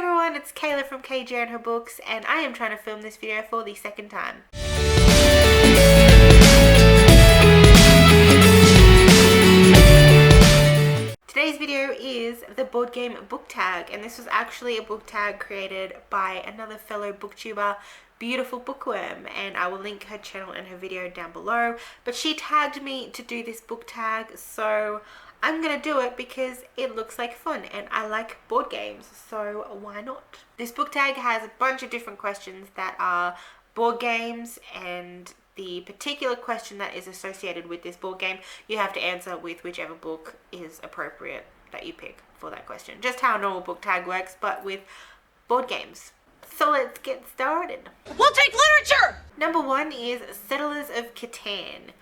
everyone, it's Kayla from KJ and her books, and I am trying to film this video for the second time. Today's video is the board game book tag, and this was actually a book tag created by another fellow booktuber, Beautiful Bookworm, and I will link her channel and her video down below. But she tagged me to do this book tag, so I'm gonna do it because it looks like fun and I like board games, so why not? This book tag has a bunch of different questions that are board games, and the particular question that is associated with this board game you have to answer with whichever book is appropriate that you pick for that question. Just how a normal book tag works, but with board games. So let's get started. We'll take literature! Number one is Settlers of Catan.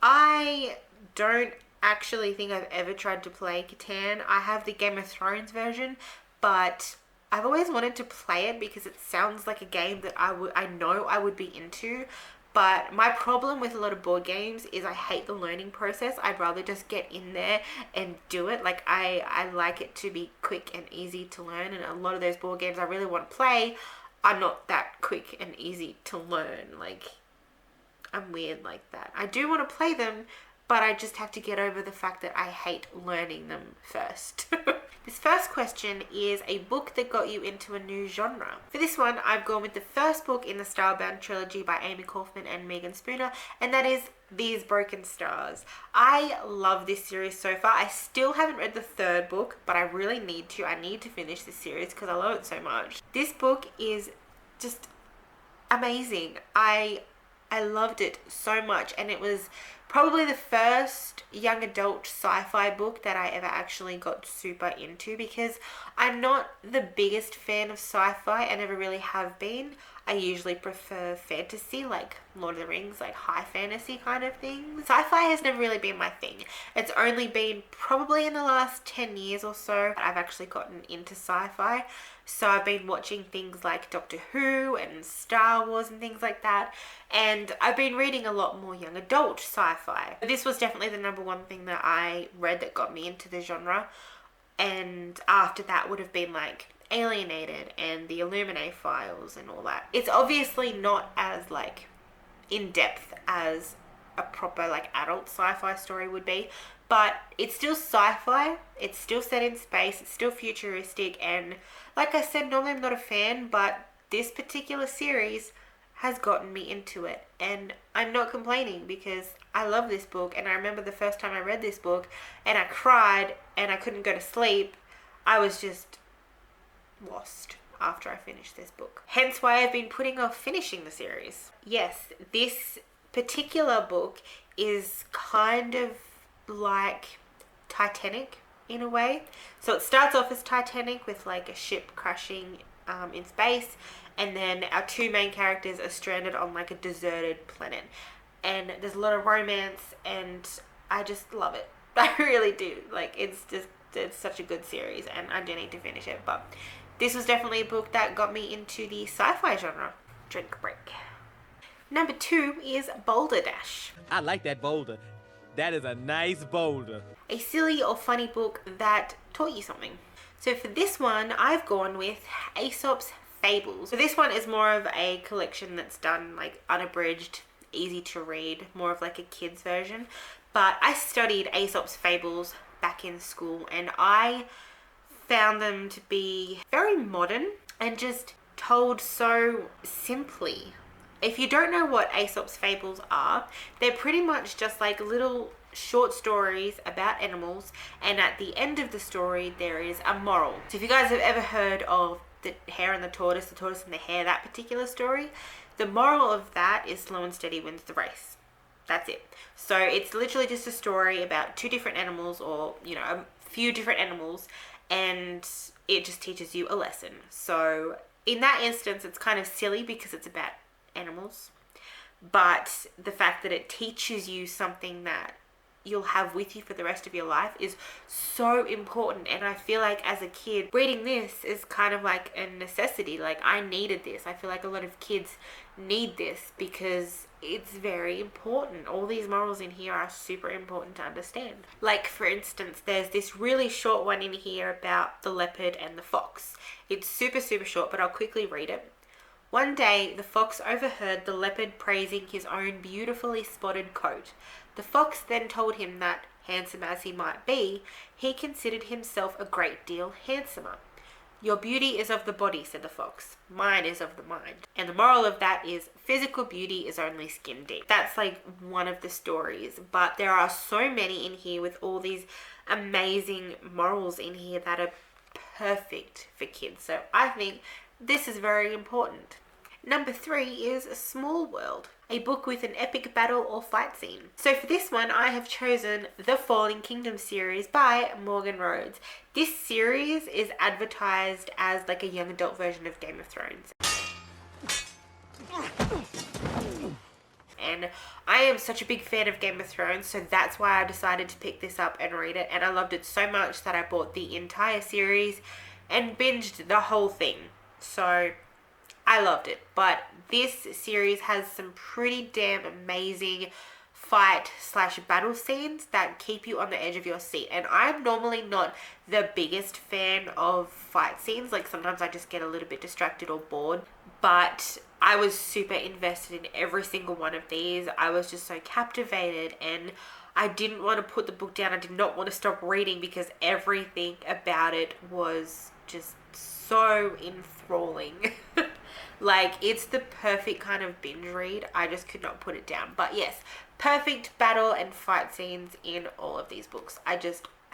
I don't actually think I've ever tried to play Catan. I have the Game of Thrones version, but I've always wanted to play it because it sounds like a game that I know I would be into. But my problem with a lot of board games is I hate the learning process. I'd rather just get in there and do it. Like I like it to be quick and easy to learn, and a lot of those board games I really want to play are not that quick and easy to learn. Like, I'm weird like that. I do want to play them, but I just have to get over the fact that I hate learning them first. This first question is a book that got you into a new genre. For this one, I've gone with the first book in the Starbound trilogy by Amy Kaufman and Megan Spooner, and that is These Broken Stars. I love this series so far. I still haven't read the third book, but I really need to. I need to finish this series because I love it so much. This book is just amazing. I loved it so much, and it was probably the first young adult sci-fi book that I ever actually got super into, because I'm not the biggest fan of sci-fi. I never really have been. I usually prefer fantasy, like Lord of the Rings, like high fantasy kind of things. Sci-fi has never really been my thing. It's only been probably in the last 10 years or so that I've actually gotten into sci-fi. So I've been watching things like Doctor Who and Star Wars and things like that. And I've been reading a lot more young adult sci-fi. This was definitely the number one thing that I read that got me into the genre. And after that would have been like Alienated and the Illuminae Files and all that. It's obviously not as like in-depth as a proper like adult sci-fi story would be, but it's still sci-fi, it's still set in space, it's still futuristic, and like I said, normally I'm not a fan, but this particular series has gotten me into it, and I'm not complaining because I love this book. And I remember the first time I read this book and I cried and I couldn't go to sleep. I was just lost after I finished this book. Hence why I've been putting off finishing the series. Yes, this particular book is kind of like Titanic in a way. So it starts off as Titanic with like a ship crashing in space, and then our two main characters are stranded on like a deserted planet, and there's a lot of romance, and I just love it. I really do. Like, it's such a good series, and I do need to finish it. But this was definitely a book that got me into the sci-fi genre. Drink break. Number two is Balderdash. I like that boulder. That is a nice boulder. A silly or funny book that taught you something. So for this one, I've gone with Aesop's Fables. So this one is more of a collection that's done like unabridged, easy to read, more of like a kid's version. But I studied Aesop's Fables back in school, and I found them to be very modern and just told so simply. If you don't know what Aesop's Fables are, they're pretty much just like little short stories about animals, and at the end of the story there is a moral. So if you guys have ever heard of The Hare and the Tortoise and the Hare, that particular story, the moral of that is slow and steady wins the race. That's it. So it's literally just a story about two different animals, or you know, a few different animals, and it just teaches you a lesson. So in that instance it's kind of silly because it's about animals, but the fact that it teaches you something that you'll have with you for the rest of your life is so important. And I feel like as a kid, reading this is kind of like a necessity. Like, I needed this. I feel like a lot of kids need this because it's very important. All these morals in here are super important to understand. Like, for instance, there's this really short one in here about the leopard and the fox. It's super short, but I'll quickly read it. One day, the fox overheard the leopard praising his own beautifully spotted coat. The fox then told him that, handsome as he might be, he considered himself a great deal handsomer. Your beauty is of the body, said the fox. Mine is of the mind. And the moral of that is physical beauty is only skin deep. That's like one of the stories, but there are so many in here with all these amazing morals in here that are perfect for kids. So I think this is very important. Number 3 is Smallworld, a book with an epic battle or fight scene. So for this one, I have chosen the Falling Kingdom series by Morgan Rhodes. This series is advertised as like a young adult version of Game of Thrones. And I am such a big fan of Game of Thrones, so that's why I decided to pick this up and read it. And I loved it so much that I bought the entire series and binged the whole thing. So I loved it. But this series has some pretty damn amazing fight/battle scenes that keep you on the edge of your seat. And I'm normally not the biggest fan of fight scenes. Like, sometimes I just get a little bit distracted or bored. But I was super invested in every single one of these. I was just so captivated, and I didn't want to put the book down. I did not want to stop reading because everything about it was just so enthralling. Like, it's the perfect kind of binge read. I just could not put it down. But yes, perfect battle and fight scenes in all of these books. I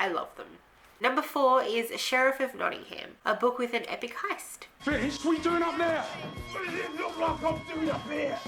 love them. Number 4 is Sheriff of Nottingham, a book with an epic heist. Finished? What are you doing up there? What does it look like I'm doing up here?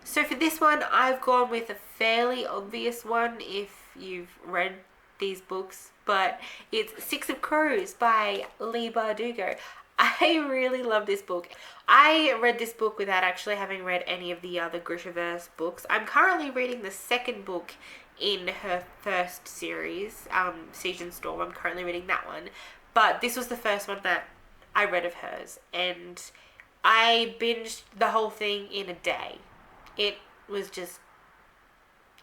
So for this one, I've gone with a fairly obvious one if you've read these books, but it's Six of Crows by Leigh Bardugo. I really love this book. I read this book without actually having read any of the other Grishaverse books. I'm currently reading the second book in her first series, Siege and Storm. I'm currently reading that one. But this was the first one that I read of hers. And I binged the whole thing in a day. It was just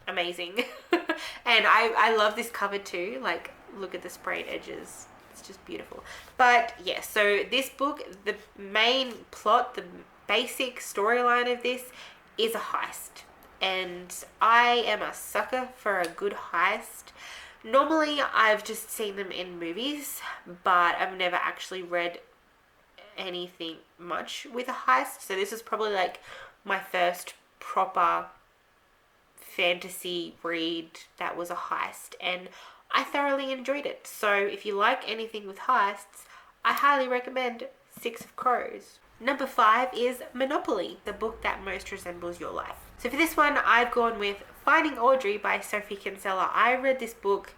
amazing. And I love this cover too. Like, look at the sprayed edges. It's just beautiful. But yes, so this book, the main plot, the basic storyline of this is a heist. And I am a sucker for a good heist. Normally, I've just seen them in movies, but I've never actually read anything much with a heist. So this is probably like my first proper fantasy read that was a heist, and I thoroughly enjoyed it. So if you like anything with heists, I highly recommend Six of Crows. Number 5 is Monopoly, the book that most resembles your life. So for this one, I've gone with Finding Audrey by Sophie Kinsella. I read this book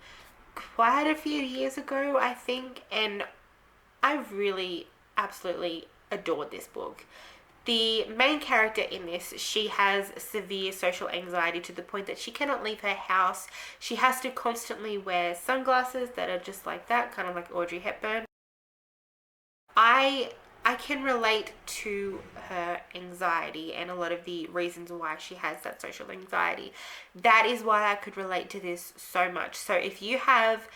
quite a few years ago, I think, and I really absolutely adored this book. The main character in this, she has severe social anxiety to the point that she cannot leave her house. She has to constantly wear sunglasses that are just like that, kind of like Audrey Hepburn. I can relate to her anxiety and a lot of the reasons why she has that social anxiety. That is why I could relate to this so much. So if you have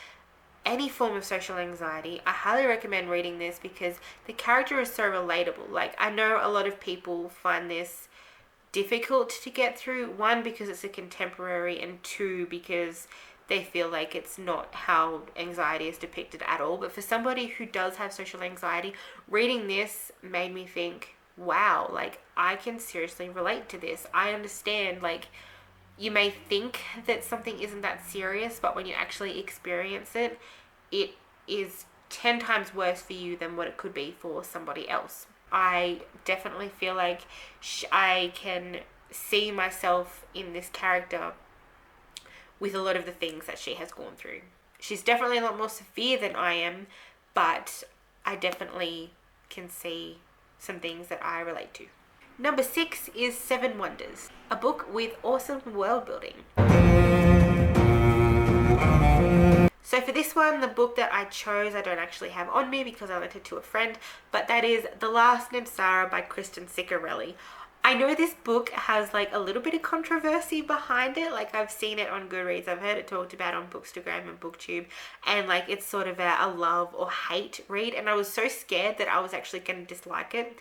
any form of social anxiety, I highly recommend reading this because the character is so relatable. Like, I know a lot of people find this difficult to get through. 1, because it's a contemporary, and 2, because they feel like it's not how anxiety is depicted at all. But for somebody who does have social anxiety, reading this made me think, wow, like, I can seriously relate to this. I understand, like, you may think that something isn't that serious, but when you actually experience it, it is 10 times worse for you than what it could be for somebody else. I definitely feel like I can see myself in this character with a lot of the things that she has gone through. She's definitely a lot more severe than I am, but I definitely can see some things that I relate to. Number 6 is Seven Wonders, a book with awesome world building. So for this one, the book that I chose, I don't actually have on me because I lent it to a friend, but that is The Last Nimsara by Kristen Ciccarelli. I know this book has like a little bit of controversy behind it. Like I've seen it on Goodreads, I've heard it talked about on Bookstagram and BookTube, and like it's sort of a love or hate read, and I was so scared that I was actually going to dislike it.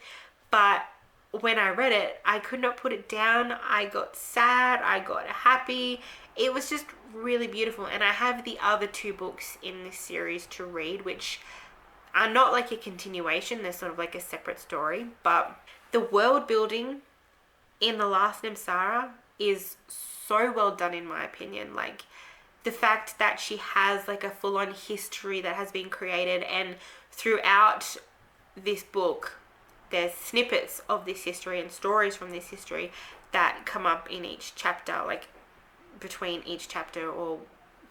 But when I read it, I could not put it down. I got sad, I got happy. It was just really beautiful, and I have the other two books in this series to read, which are not like a continuation. They're sort of like a separate story, but the world building in The Last Nimsara is so well done in my opinion. Like the fact that she has like a full-on history that has been created, and throughout this book there's snippets of this history and stories from this history that come up in each chapter, like between each chapter or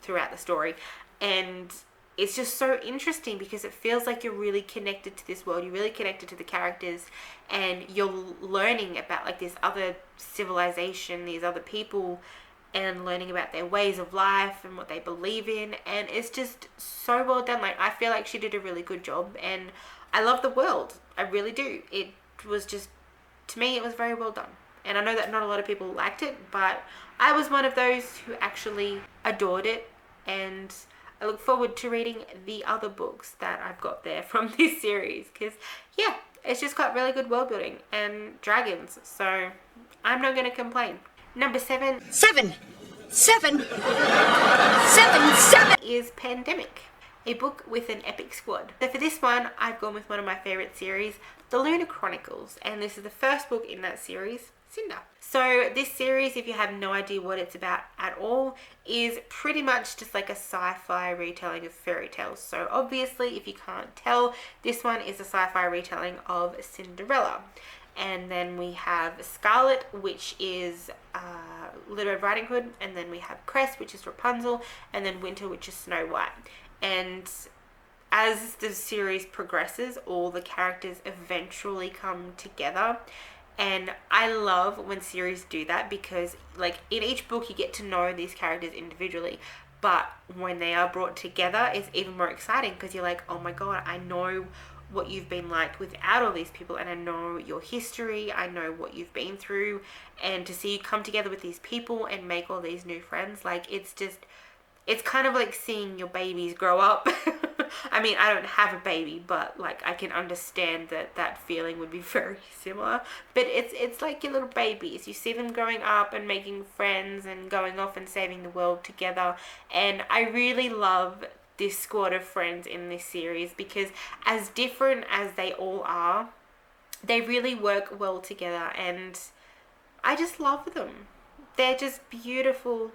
throughout the story. And it's just so interesting because it feels like you're really connected to this world, you're really connected to the characters, and you're learning about like this other civilization, these other people, and learning about their ways of life and what they believe in. And it's just so well done. Like I feel like she did a really good job, and I love the world, I really do. It was just, to me, it was very well done. And I know that not a lot of people liked it, but I was one of those who actually adored it, and I look forward to reading the other books that I've got there from this series, because yeah, it's just got really good world building and dragons, so I'm not going to complain. Number 7 is Pandemic, a book with an epic squad. So for this one, I've gone with one of my favorite series, The Lunar Chronicles, and this is the first book in that series, Cinder. So this series, if you have no idea what it's about at all, is pretty much just like a sci-fi retelling of fairy tales. So obviously, if you can't tell, this one is a sci-fi retelling of Cinderella. And then we have Scarlet, which is Little Red Riding Hood, and then we have Cress, which is Rapunzel, and then Winter, which is Snow White. And as the series progresses, all the characters eventually come together. And I love when series do that, because like in each book you get to know these characters individually, but when they are brought together it's even more exciting, because you're like, oh my god, I know what you've been like without all these people, and I know your history, I know what you've been through, and to see you come together with these people and make all these new friends, like it's kind of like seeing your babies grow up. I mean, I don't have a baby, but like I can understand that feeling would be very similar. But it's like your little babies. You see them growing up and making friends and going off and saving the world together. And I really love this squad of friends in this series, because as different as they all are, they really work well together, and I just love them. They're just beautiful,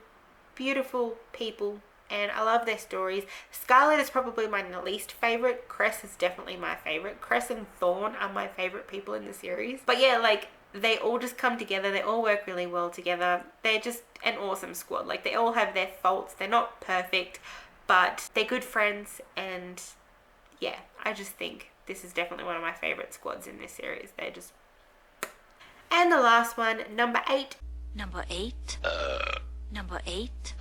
beautiful people, and I love their stories. Scarlet is probably my least favorite. Cress is definitely my favorite. Cress and Thorn are my favorite people in the series. But yeah, like they all just come together. They all work really well together. They're just an awesome squad. Like they all have their faults. They're not perfect, but they're good friends. And yeah, I just think this is definitely one of my favorite squads in this series. They're just... And the last one, number 8. Number 8? Number 8?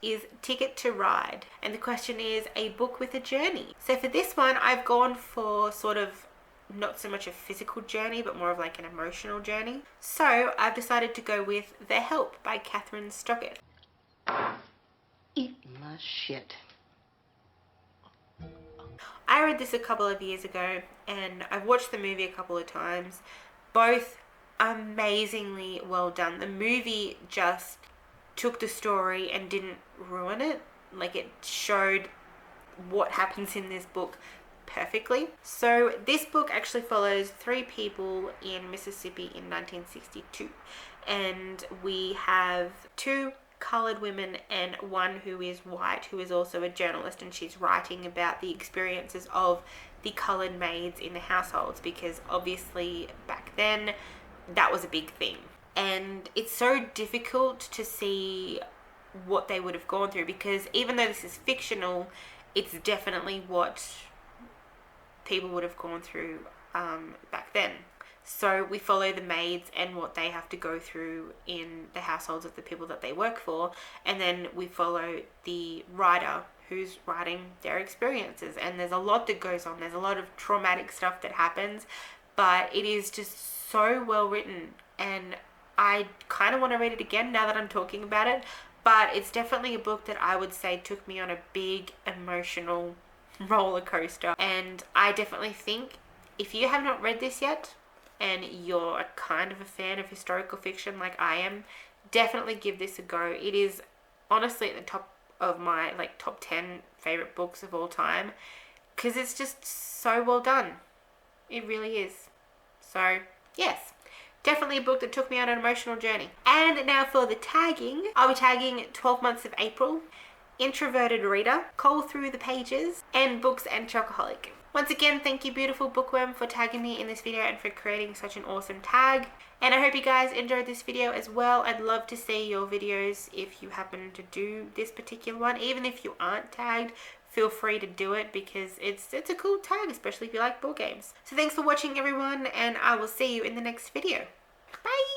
Is Ticket to Ride. And the question is, a book with a journey. So for this one, I've gone for sort of not so much a physical journey, but more of like an emotional journey. So I've decided to go with The Help by Catherine Stockett. Eat my shit. I read this a couple of years ago, and I've watched the movie a couple of times. Both amazingly well done. The movie just took the story and didn't ruin it. Like it showed what happens in this book perfectly. So this book actually follows 3 people in Mississippi in 1962, and we have 2 colored women and one who is white, who is also a journalist, and she's writing about the experiences of the colored maids in the households, because obviously back then that was a big thing. And it's so difficult to see what they would have gone through, because even though this is fictional, it's definitely what people would have gone through back then. So we follow the maids and what they have to go through in the households of the people that they work for. And then we follow the writer who's writing their experiences. And there's a lot that goes on. There's a lot of traumatic stuff that happens. But it is just so well written. And I kind of want to read it again now that I'm talking about it. But it's definitely a book that I would say took me on a big emotional roller coaster. And I definitely think if you have not read this yet, and you're a kind of a fan of historical fiction like I am, definitely give this a go. It is honestly at the top of my top 10 favorite books of all time, because it's just so well done. It really is. So yes, definitely a book that took me on an emotional journey. And now for the tagging, I'll be tagging 12 Months of April, Introverted Reader, Cull Through the Pages, and Books and Chocoholic. Once again, thank you, beautiful bookworm, for tagging me in this video and for creating such an awesome tag. And I hope you guys enjoyed this video as well. I'd love to see your videos if you happen to do this particular one. Even if you aren't tagged, feel free to do it, because it's a cool tag, especially if you like board games. So thanks for watching, everyone, and I will see you in the next video. Bye!